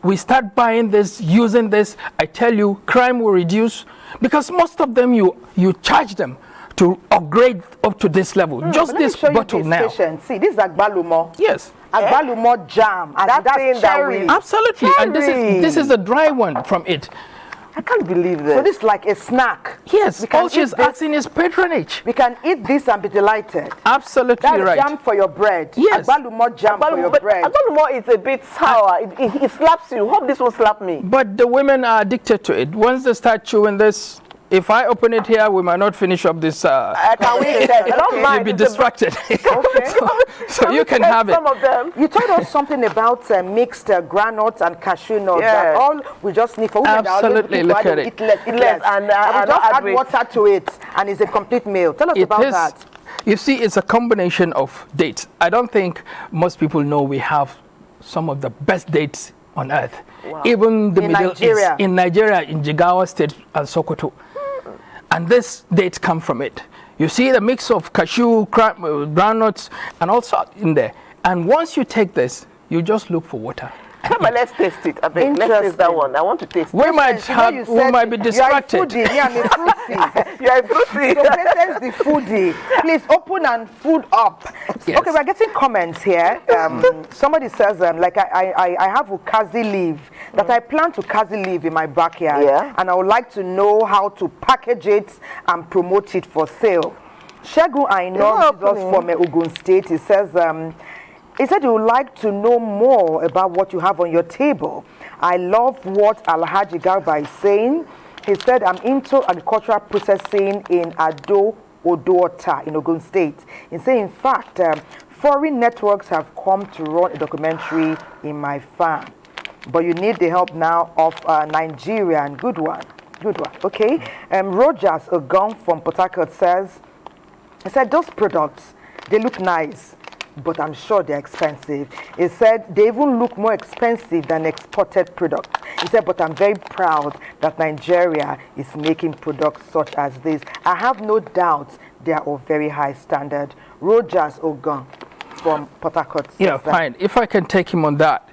we start buying this, using this, I tell you, crime will reduce, because most of them you charge them to upgrade up to this level. Just this bottle now. See, this is agbalumo. Yes. Agbalumo jam. And that's cherry. Absolutely. Cherry. And this is a dry one from it. I can't believe this. So this is like a snack. Yes, all she's asking is patronage. We can eat this and be delighted. Absolutely right. That's jam for your bread. Yes. Agbalumo jam for your bread. Agbalumo is a bit sour. It slaps you. Hope this will slap me. But the women are addicted to it. Once they start chewing this, if I open it here, we might not finish up this. Can we eat it? I don't mind. You'll be distracted. so you can have it. Some of them. You told us something about mixed granules and cashew nuts. That all we just need for women. Absolutely, look at it. Eat less, and we just add water to it, and it's a complete meal. Tell us about that. You see, it's a combination of dates. I don't think most people know we have some of the best dates on earth. Wow. Even the Middle East, in Nigeria, in Jigawa State and Sokoto. And this dates come from it. You see the mix of cashew, groundnuts, and also in there. And once you take this, you just look for water. Come on, let's taste it. I think let's taste that one. I want to taste it. We might be distracted. You are a foodie. You are a fruity. So Patience the foodie. Please open and food up. Yes. Okay, we're getting comments here. Somebody says, like I have ukazi leaf that I plan to kazi leaf in my backyard, and I would like to know how to package it and promote it for sale. Shegun Aino, Jesus from Ogun State, he says. He said he would like to know more about what you have on your table. I love what Alhaji Garba is saying. He said, I'm into agricultural processing in Ado Odota in Ogun State. He said, in fact, foreign networks have come to run a documentary in my farm. But you need the help now of Nigerian. Good one. Good one. Okay. Rogers Ogun from Port Harcourt says, he said, those products, they look nice, but I'm sure they're expensive. He said they even look more expensive than exported products. He said, but I'm very proud that Nigeria is making products such as this. I have no doubt they are of very high standard. Rogers Ogun from Port Harcourt. Yeah, fine. If I can take him on that,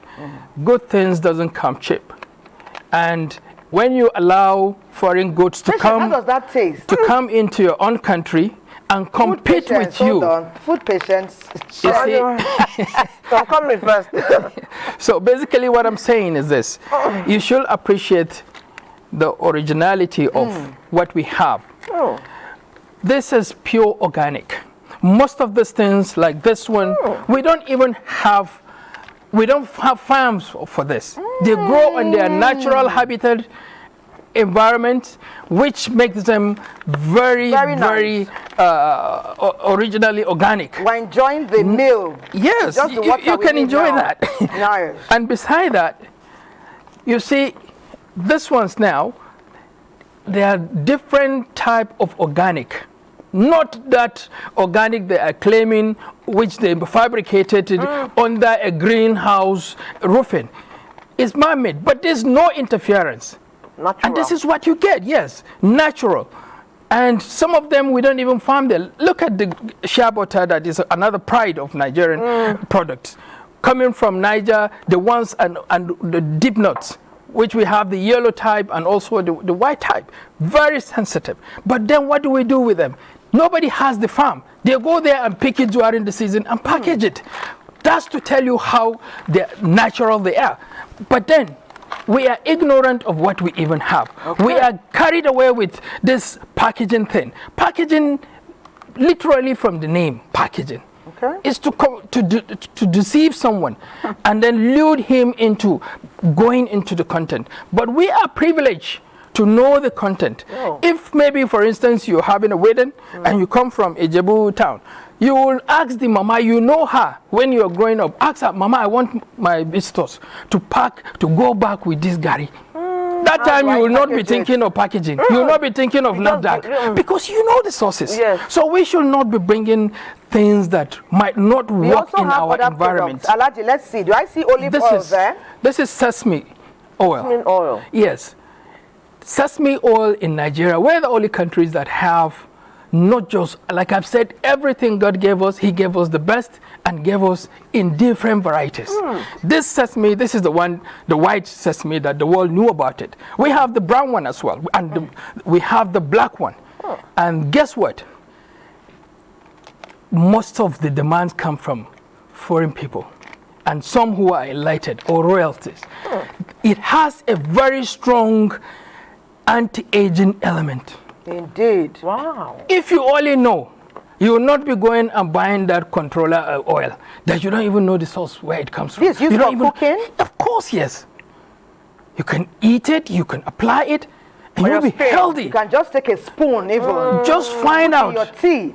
good things doesn't come cheap. And when you allow foreign goods to how does that taste? To come into your own country and compete with you. Food patience. You see? So come me first. So basically what I'm saying is this. You should appreciate the originality of what we have. This is pure organic. Most of these things like this one, we don't have farms for this. They grow in their natural habitat environment, which makes them very originally organic. We're enjoying the meal. Yes, you can enjoy that. Nice. And beside that, you see, these ones now, they are different type of organic. not that organic they are claiming, which they fabricated under a greenhouse roofing. It's man-made, but there's no interference. Natural. And this is what you get, yes, natural. And some of them, we don't even farm there. Look at the shea butter that is another pride of Nigerian products. Coming from Niger, the ones and the deep nuts, which we have the yellow type and also the white type. Very sensitive. But then what do we do with them? Nobody has the farm. They go there and pick it during the season and package it. That's to tell you how natural they are. But then we are ignorant of what we even have. Okay. We are carried away with this packaging thing. Packaging, literally from the name, packaging. Okay. Is to deceive someone and then lure him into going into the content. But we are privileged to know the content. Oh. If maybe, for instance, you're having a wedding and you come from Ijebu town, you will ask the mama, you know her when you're growing up, ask her, Mama, I want my visitors to go back with this gari. That time you will not be thinking of packaging. You will not be thinking of NAFDAC because you know the sources. Yes. So we should not be bringing things that might not work in our environment. Alaji, let's see. Do I see olive oil there? This is sesame oil. Sesame oil. Yes. Sesame oil in Nigeria, we're the only countries that have not just, like I've said, everything God gave us, He gave us the best and gave us in different varieties. This sesame, this is the one, the white sesame that the world knew about it. We have the brown one as well, and we have the black one. And guess what? Most of the demands come from foreign people and some who are enlightened or royalties. It has a very strong anti-aging element. Indeed. Wow. If you only know, you will not be going and buying that controller oil that you don't even know the source where it comes from. Yes, used for cooking? Of course, yes. You can eat it, you can apply it, and you'll be healthy. You can just take a spoon even. Just find out. Your tea.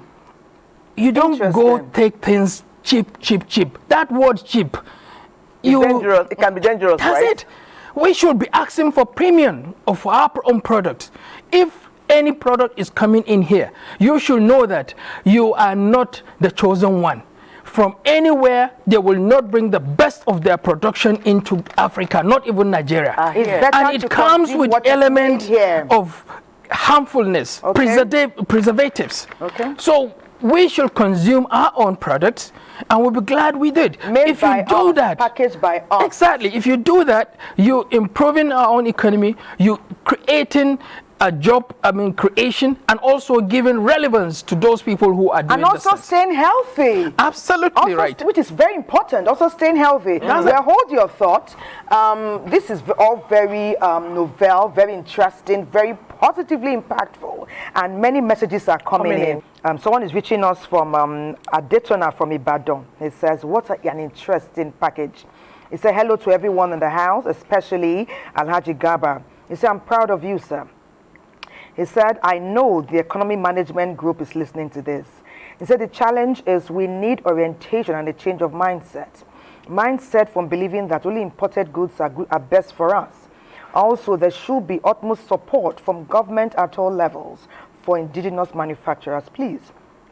You don't go take things cheap. That word cheap. Dangerous. It can be dangerous, that's right? It. We should be asking for premium of our own products. If any product is coming in here, you should know that you are not the chosen one. From anywhere, they will not bring the best of their production into Africa, not even Nigeria. And it comes with elements of harmfulness, preservatives. So we should consume our own products, and we'll be glad we did. If you do that, packaged by us. Exactly. If you do that, you're improving our own economy, you're creating a job, creation, and also giving relevance to those people who are doing and also staying healthy. Absolutely right. Which is very important. Also staying healthy. Hold your thought. This is all very novel, very interesting, very positively impactful, and many messages are coming in. Someone is reaching us from Adetona from Ibadan. He says, what an interesting package. He said, hello to everyone in the house, especially Alhaji Gaba. He said, I'm proud of you, sir. He said, I know the economy management group is listening to this. He said, the challenge is we need orientation and a change of mindset. Mindset from believing that only imported goods are best for us. Also, there should be utmost support from government at all levels for indigenous manufacturers. Please,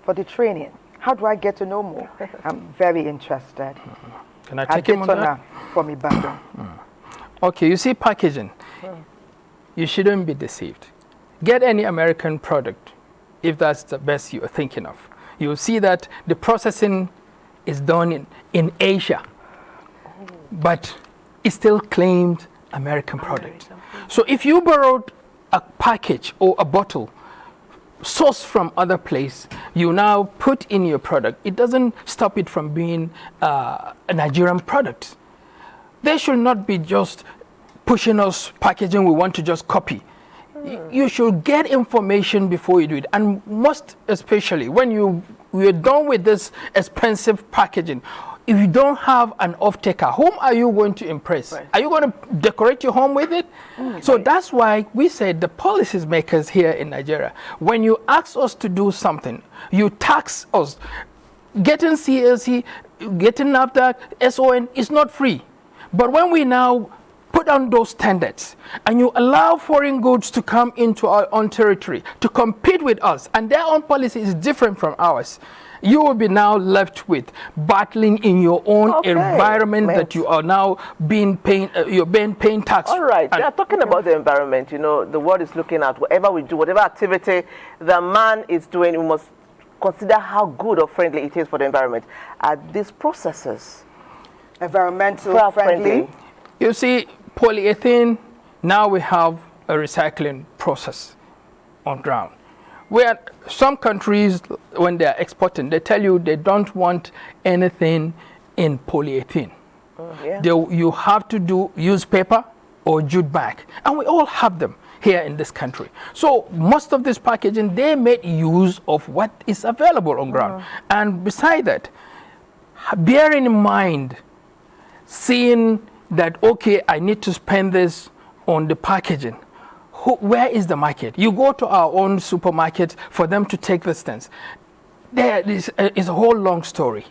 for the training. How do I get to know more? I'm very interested. Can I take him on that? From Ibadan. Okay, you see packaging. You shouldn't be deceived. Get any American product, if that's the best you're thinking of. You'll see that the processing is done in Asia, but it still claimed American product. So if you borrowed a package or a bottle sourced from other place, you now put in your product, it doesn't stop it from being a Nigerian product. They should not be just pushing us packaging we want to just copy. You should get information before you do it, and most especially when you're done with this expensive packaging, if you don't have an off-taker, whom are you going to impress? Right. Are you going to decorate your home with it? So that's why we said the policies makers here in Nigeria, when you ask us to do something, you tax us. Getting CLC, getting NAFDAC, SON is not free. But when we now put on those standards and you allow foreign goods to come into our own territory to compete with us, and their own policy is different from ours, you will be now left with battling in your own environment that you are now being paying, you're being paying tax. All right, they are talking about the environment. You know, the world is looking at whatever we do, whatever activity the man is doing, we must consider how good or friendly it is for the environment. Are these processes environmental friendly? You see, polyethylene, now we have a recycling process on ground. Where some countries, when they are exporting, they tell you they don't want anything in polyethylene. You have to use paper or jute bag, and we all have them here in this country. So most of this packaging, they made use of what is available on ground. And beside that, bearing in mind, seeing that, okay, I need to spend this on the packaging. Where is the market? You go to our own supermarket for them to take the stance. There is a whole long story.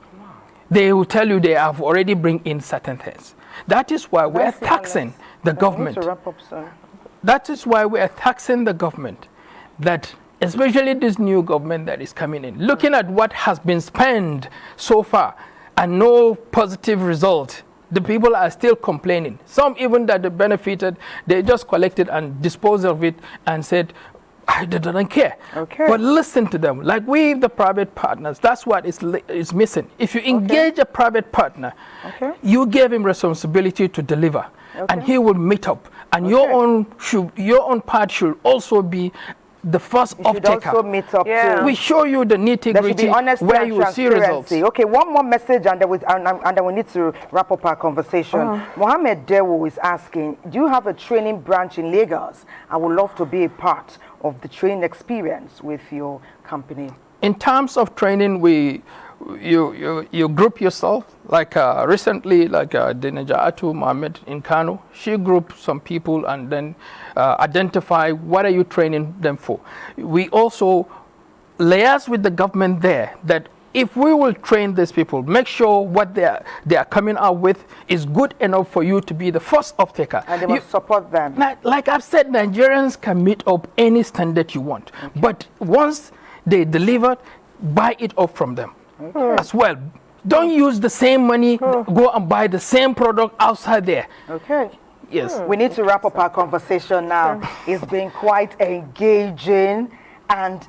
They will tell you they have already bring in certain things. That is why we are taxing the government. That is why we are taxing the government, that especially this new government that is coming in, looking at what has been spent so far and no positive result. The people are still complaining. Some even that they benefited, they just collected and disposed of it and said, I don't care. But listen to them. Like we, the private partners, that's what is missing. If you engage a private partner, you give him responsibility to deliver, and he will meet up. And your own part should also be the first off-taker. Also meet up too. We show you the nitty-gritty where you will see results. Okay, one more message and then we need to wrap up our conversation. Mohammed Dewo is asking, do you have a training branch in Lagos? I would love to be a part of the training experience with your company. In terms of training, you group yourself. Like recently, like Dinajatu Mohammed in Kano, she grouped some people and then identify what are you training them for. We also liaise with the government there that if we will train these people, make sure what they are coming out with is good enough for you to be the first off-taker. And they must support them. Like I've said, Nigerians can meet up any standard you want. But once they deliver, buy it up from them as well. Don't use the same money, go and buy the same product outside there. Yes. We need to wrap up our conversation now. It's been quite engaging and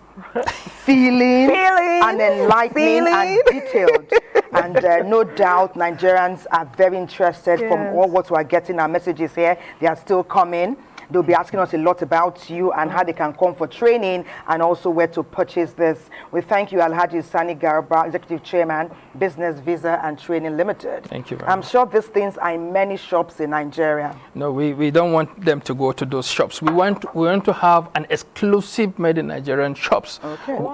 feeling and enlightening and detailed. And no doubt Nigerians are very interested from all what we're getting. Our messages here, they are still coming. They'll be asking us a lot about you and how they can come for training and also where to purchase this. We thank you, Alhaji Sani Garba, Executive Chairman, Business Visa and Training Limited. Thank you very I'm much. sure these things are in many shops in Nigeria. No, we don't want them to go to those shops. We want to have an exclusive made in Nigerian shops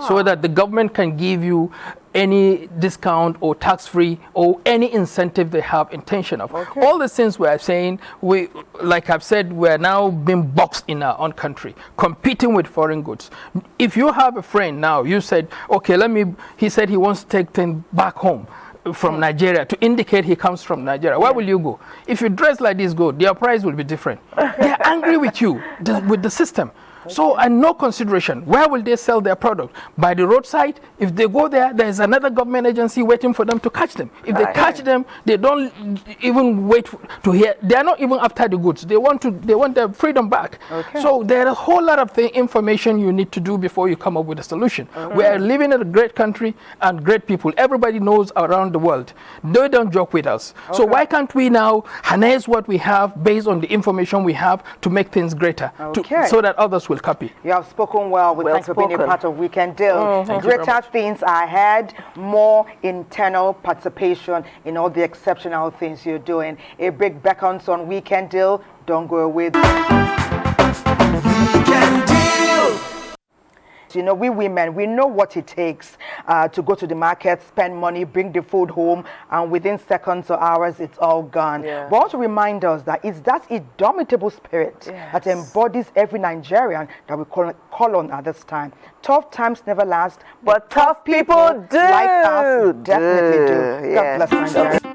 so that the government can give you any discount or tax-free or any incentive they have intention of. All the things we are saying, like I've said, we're now being boxed in our own country, competing with foreign goods. If you have a friend now, you said, okay, he said he wants to take things back home from Nigeria to indicate he comes from Nigeria. Where will you go? If you dress like this, their price will be different. They're angry with you, with the system. So, and no consideration. Where will they sell their product? By the roadside? If they go there, there's another government agency waiting for them to catch them. If they catch them, they don't even wait to hear. They are not even after the goods. They want their freedom back. So there are a whole lot of information you need to do before you come up with a solution. We are living in a great country and great people. Everybody knows around the world. They don't joke with us. So why can't we now harness what we have based on the information we have to make things greater, so that others will copy? You have spoken well. We thank you for being a part of Weekend Deal. Greater things are ahead, more internal participation in all the exceptional things you're doing. A big beckons on Weekend Deal. Don't go away. Weekend Deal. You know, we women, we know what it takes to go to the market, spend money, bring the food home, and within seconds or hours, it's all gone. But also remind us that it's that indomitable spirit that embodies every Nigerian that we call on at this time. Tough times never last, but tough people do. Like us, definitely do. God bless Nigeria.